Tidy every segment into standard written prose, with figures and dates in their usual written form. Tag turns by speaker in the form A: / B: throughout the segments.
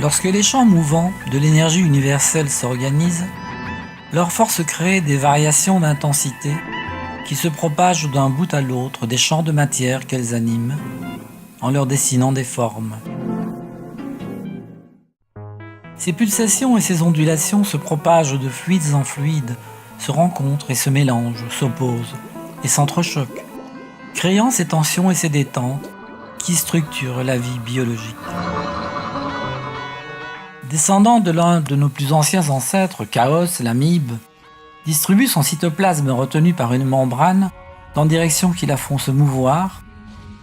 A: Lorsque les champs mouvants de l'énergie universelle s'organisent, leur force crée des variations d'intensité qui se propagent d'un bout à l'autre des champs de matière qu'elles animent, en leur dessinant des formes. Ces pulsations et ces ondulations se propagent de fluides en fluides, se rencontrent et se mélangent, s'opposent et s'entrechoquent, créant ces tensions et ces détentes qui structurent la vie biologique. Descendant de l'un de nos plus anciens ancêtres, Chaos, l'amibe, distribue son cytoplasme retenu par une membrane dans direction qui la font se mouvoir,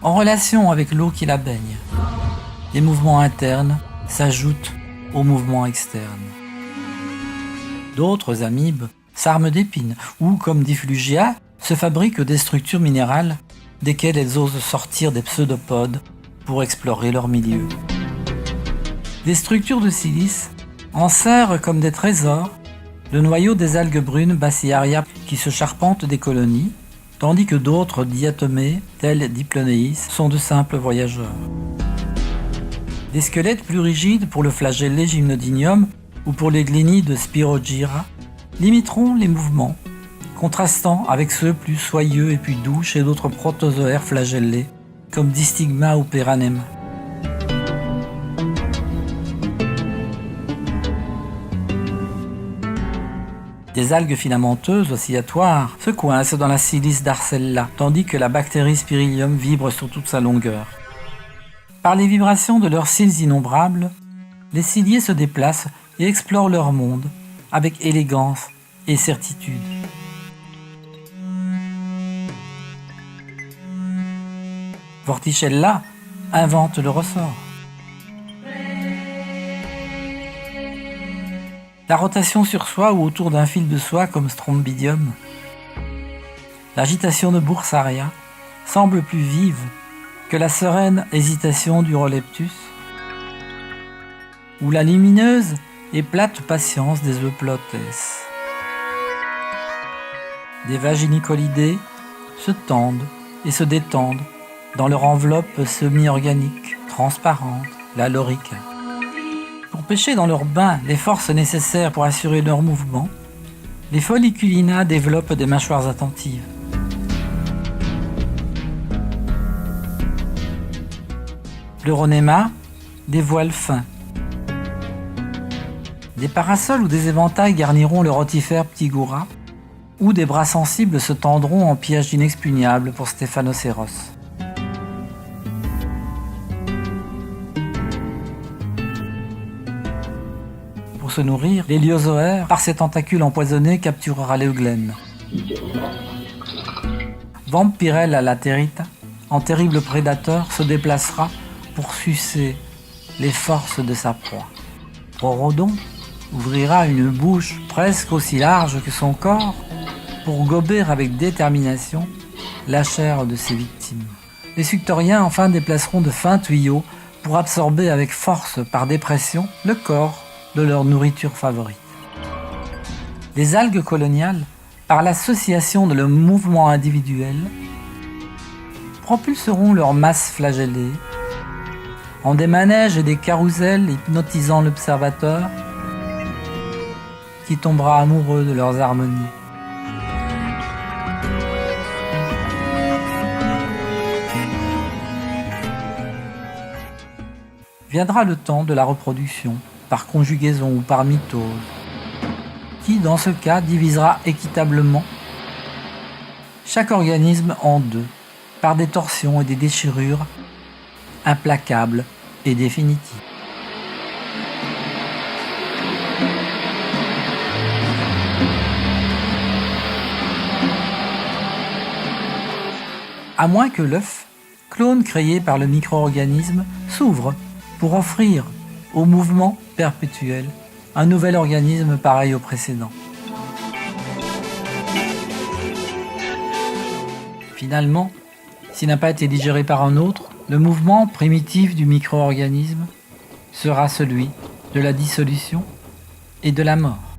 A: en relation avec l'eau qui la baigne. Les mouvements internes s'ajoutent aux mouvements externes. D'autres amibes s'arment d'épines ou, comme Difflugia, se fabriquent des structures minérales desquelles elles osent sortir des pseudopodes pour explorer leur milieu. Des structures de silice enserrent comme des trésors le noyau des algues brunes Basiaria qui se charpentent des colonies, tandis que d'autres diatomées, tels Diploneis, sont de simples voyageurs. Des squelettes plus rigides pour le flagellé Gymnodinium ou pour les glénides Spirogyra limiteront les mouvements, contrastant avec ceux plus soyeux et plus doux chez d'autres protozoaires flagellés, comme Distigma ou Peranema. Des algues filamenteuses oscillatoires se coincent dans la silice d'Arcella, tandis que la bactérie Spirilium vibre sur toute sa longueur. Par les vibrations de leurs cils innombrables, les ciliés se déplacent et explorent leur monde avec élégance et certitude. Vorticella invente le ressort. La rotation sur soie ou autour d'un fil de soie comme Strombidium. L'agitation de Boursaria semble plus vive que la sereine hésitation du Roleptus ou la lumineuse et plate patience des Euplotes. Des vaginicolidés se tendent et se détendent dans leur enveloppe semi-organique, transparente, la lorica. Pour pêcher dans leur bain les forces nécessaires pour assurer leur mouvement, les Folliculina développent des mâchoires attentives. Pleuronema, des voiles fins. Des parasols ou des éventails garniront le rotifère Ptigura, ou des bras sensibles se tendront en pièges inexpugnables pour Stéphanocéros. Pour se nourrir, l'héliozoaire, par ses tentacules empoisonnés, capturera l'éuglen. Vampirella laterita, en terrible prédateur, se déplacera pour sucer les forces de sa proie. Prorodon ouvrira une bouche presque aussi large que son corps pour gober avec détermination la chair de ses victimes. Les suctoriens enfin déplaceront de fins tuyaux pour absorber avec force par dépression le corps de leur nourriture favorite. Les algues coloniales, par l'association de leurs mouvements individuels, propulseront leur masse flagellée en des manèges et des carousels hypnotisant l'observateur qui tombera amoureux de leurs harmonies. Viendra le temps de la reproduction, par conjugaison ou par mitose, qui dans ce cas divisera équitablement chaque organisme en deux, par des torsions et des déchirures implacables et définitives. À moins que l'œuf, clone créé par le micro-organisme, s'ouvre pour offrir au mouvement perpétuel un nouvel organisme pareil au précédent. Finalement, s'il n'a pas été digéré par un autre, le mouvement primitif du micro-organisme sera celui de la dissolution et de la mort.